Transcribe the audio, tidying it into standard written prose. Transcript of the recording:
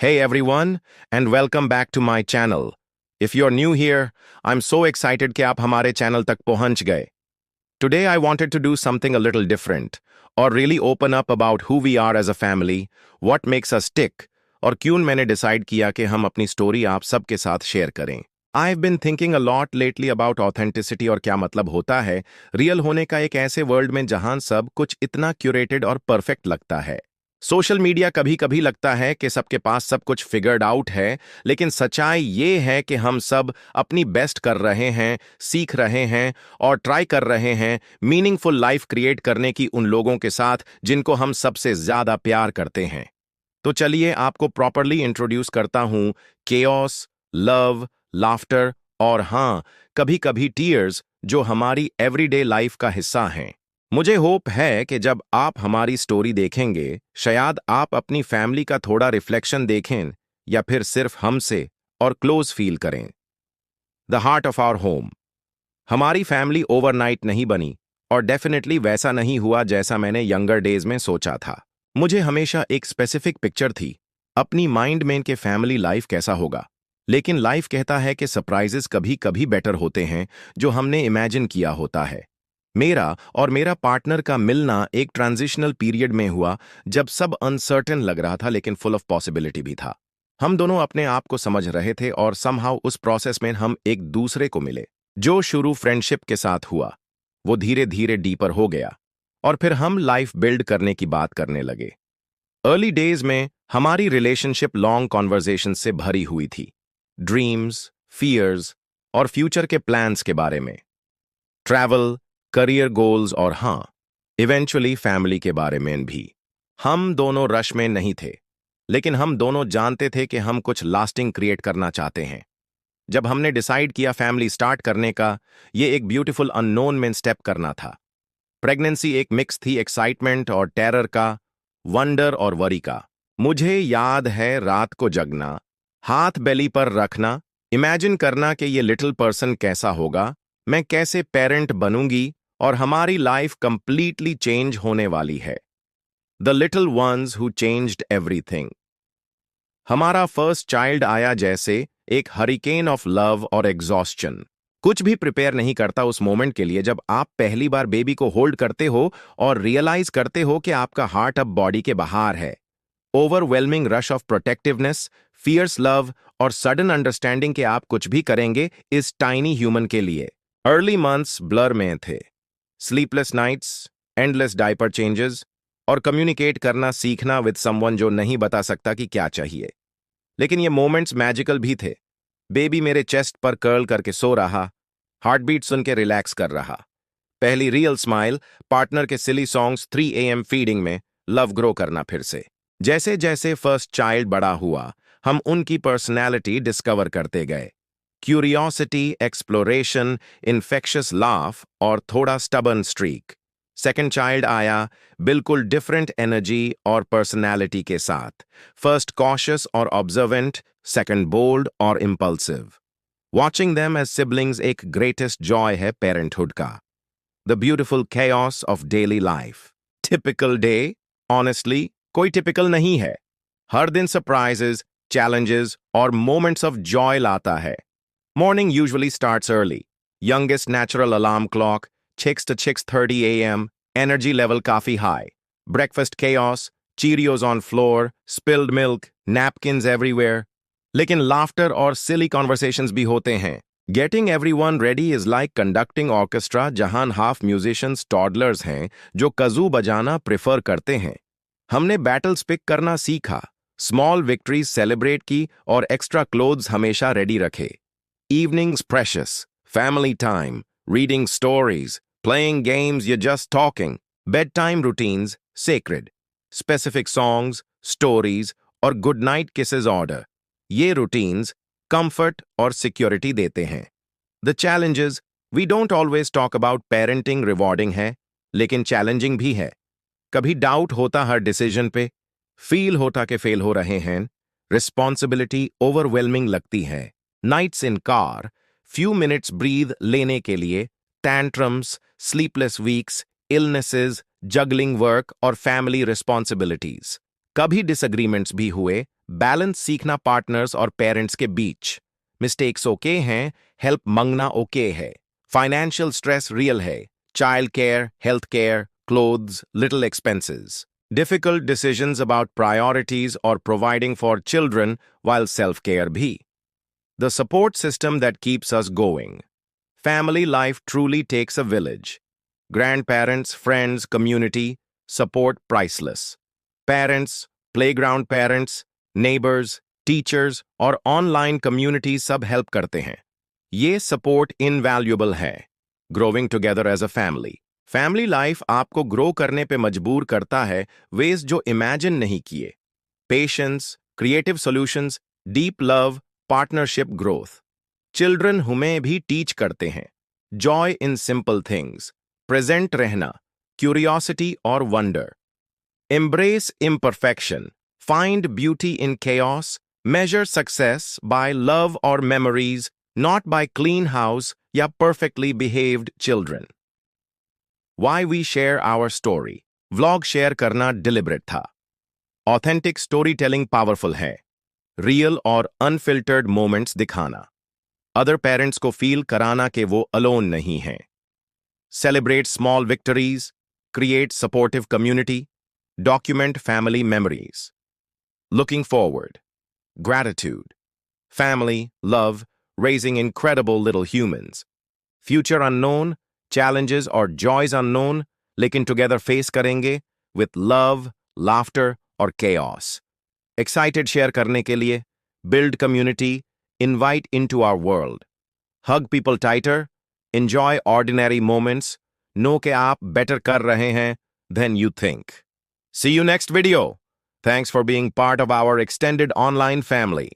Hey everyone, and welcome back to my channel. If you're new here, I'm so excited कि आप हमारे channel तक पहुंच गए. Today I wanted to do something a little different, or really open up about who we are as a family, what makes us tick, और क्यों मैंने decide किया कि हम अपनी स्टोरी आप सबके साथ शेयर करें. I've been thinking a lot lately about authenticity और क्या मतलब होता है रियल होने का एक ऐसे वर्ल्ड में जहां सब कुछ इतना क्यूरेटेड और परफेक्ट लगता है. सोशल मीडिया कभी कभी लगता है कि सबके पास सब कुछ फिगर्ड आउट है, लेकिन सच्चाई ये है कि हम सब अपनी बेस्ट कर रहे हैं, सीख रहे हैं और ट्राई कर रहे हैं मीनिंगफुल लाइफ क्रिएट करने की उन लोगों के साथ जिनको हम सबसे ज्यादा प्यार करते हैं. तो चलिए आपको प्रॉपरली इंट्रोड्यूस करता हूं केओस, लव, लाफ्टर और हाँ, कभी कभी टीयर्स जो हमारी एवरीडे लाइफ का हिस्सा हैं. मुझे होप है कि जब आप हमारी स्टोरी देखेंगे, शायद आप अपनी फैमिली का थोड़ा रिफ्लेक्शन देखें या फिर सिर्फ हमसे और क्लोज फील करें. The heart of our home. हमारी फैमिली ओवरनाइट नहीं बनी और डेफिनेटली वैसा नहीं हुआ जैसा मैंने यंगर डेज में सोचा था. मुझे हमेशा एक स्पेसिफिक पिक्चर थी अपनी माइंड में कि फैमिली लाइफ कैसा होगा. लेकिन लाइफ कहता है कि सरप्राइजेस कभी कभी बेटर होते हैं जो हमने इमेजिन किया होता है. मेरा और मेरा पार्टनर का मिलना एक ट्रांजिशनल पीरियड में हुआ जब सब अनसर्टेन लग रहा था लेकिन फुल ऑफ पॉसिबिलिटी भी था. हम दोनों अपने आप को समझ रहे थे और समहाउ उस प्रोसेस में हम एक दूसरे को मिले. जो शुरू फ्रेंडशिप के साथ हुआ वो धीरे धीरे डीपर हो गया और फिर हम लाइफ बिल्ड करने की बात करने लगे. अर्ली डेज में हमारी रिलेशनशिप लॉन्ग कॉन्वर्जेशन से भरी हुई थी. ड्रीम्स, फियर्स और फ्यूचर के प्लान्स के बारे में. ट्रैवल, करियर गोल्स और हाँ, इवेंचुअली फैमिली के बारे में भी. हम दोनों रश में नहीं थे, लेकिन हम दोनों जानते थे कि हम कुछ लास्टिंग क्रिएट करना चाहते हैं. जब हमने डिसाइड किया फैमिली स्टार्ट करने का, ये एक ब्यूटीफुल अननोन में स्टेप करना था. प्रेगनेंसी एक मिक्स थी एक्साइटमेंट और टेरर का, वंडर और वरी का. मुझे याद है रात को जगना, हाथ बेली पर रखना, इमेजिन करना कि ये लिटिल पर्सन कैसा होगा, मैं कैसे पेरेंट बनूंगी और हमारी लाइफ कंप्लीटली चेंज होने वाली है. The little ones who changed everything. हमारा फर्स्ट चाइल्ड आया जैसे एक हरिकेन ऑफ लव और एग्जॉस्शन. कुछ भी प्रिपेयर नहीं करता उस मोमेंट के लिए जब आप पहली बार बेबी को होल्ड करते हो और रियलाइज करते हो कि आपका हार्ट अब बॉडी के बाहर है. Overwhelming rush of protectiveness, fierce love और सडन अंडरस्टैंडिंग कि आप कुछ भी करेंगे इस टाइनी ह्यूमन के लिए. अर्ली मंथ्स ब्लर में थे. Sleepless nights, endless diaper changes और कम्युनिकेट करना सीखना विद समवन जो नहीं बता सकता कि क्या चाहिए. लेकिन ये मोमेंट्स मैजिकल भी थे. बेबी मेरे चेस्ट पर कर्ल करके सो रहा, हार्ट बीट सुन के रिलैक्स कर रहा. पहली रियल स्माइल, पार्टनर के सिली सॉन्ग्स 3 AM फीडिंग में, लव ग्रो करना फिर से. जैसे जैसे फर्स्ट चाइल्ड बड़ा हुआ, हम उनकी पर्सनैलिटी डिस्कवर करते गए. क्यूरियोसिटी, एक्सप्लोरेशन, इन्फेक्शियस लाफ और थोड़ा स्टबर्न स्ट्रीक. सेकंड चाइल्ड आया बिल्कुल डिफरेंट एनर्जी और पर्सनैलिटी के साथ. फर्स्ट कॉशियस और ऑब्जर्वेंट, सेकंड बोल्ड और impulsive. Watching them as siblings एक ग्रेटेस्ट जॉय है पेरेंटहुड का. The beautiful chaos of daily life. Typical day? Honestly कोई टिपिकल नहीं है. हर दिन सरप्राइजेस, challenges और moments of joy लाता है. Morning usually starts early. Youngest natural alarm clock, 6 to 6:30 a.m. Energy level काफी high. Breakfast chaos, Cheerios on floor, spilled milk, napkins everywhere. लेकिन laughter और silly conversations भी होते हैं. Getting everyone ready is like conducting orchestra जहां half musicians toddlers हैं जो kazoo बजाना प्रेफर करते हैं. हमने बैटल्स पिक करना सीखा, स्मॉल विक्ट्रीज सेलिब्रेट की और एक्स्ट्रा क्लोथ्स हमेशा रेडी रखे. Evenings precious, family time, reading stories, playing games, you're just talking. Bedtime routines sacred. Specific songs, stories और good night kisses order. ये routines comfort और security देते हैं. The challenges, we don't always talk about parenting rewarding है, लेकिन challenging भी है. कभी डाउट होता हर डिसीजन पे, फील होता कि फेल हो रहे हैं, रिस्पॉन्सिबिलिटी ओवरवेलमिंग लगती है. Nights in car, few minutes breathe लेने के लिए, tantrums, sleepless weeks, illnesses, juggling work और फैमिली रिस्पॉन्सिबिलिटीज. कभी डिसएग्रीमेंट्स भी हुए, बैलेंस सीखना पार्टनर्स और पेरेंट्स के बीच। मिस्टेक्स ओके हैं, हेल्प मांगना ओके है। फाइनेंशियल स्ट्रेस रियल है। Child care, health care, clothes, little expenses. Difficult decisions about priorities और providing for children while self-care bhi. The support system that keeps us going. Family life truly takes a village. Grandparents, friends, community, support priceless. Parents, playground parents, neighbors, teachers और online communities सब help करते हैं। ये support invaluable है। Growing together as a family. Family life आपको grow करने पे मजबूर करता है ways जो imagine नहीं किए। Patience, creative solutions, deep love, partnership growth. Children हमें भी टीच करते हैं। Joy in simple things, present रहना, क्यूरियोसिटी और wonder. Embrace imperfection, find beauty in chaos, measure success by love और memories, not by clean house या perfectly behaved children. Why we share our story. Vlog share करना deliberate था। Authentic story telling powerful है। Real और unfiltered moments दिखाना। Other parents को feel कराना कि वो अलोन नहीं हैं। Celebrate small victories, create supportive community, document family memories. Looking forward, gratitude, family, love, raising incredible little humans. Future unknown, challenges और जॉयज अननोन, लेकिन टुगेदर फेस करेंगे विथ लव, लाफ्टर और केओस। एक्साइटेड शेयर करने के लिए, build community, invite into our world. Hug people tighter, enjoy ordinary moments, know कि आप better कर रहे हैं than you think. See you next video. Thanks for being part of our extended online family.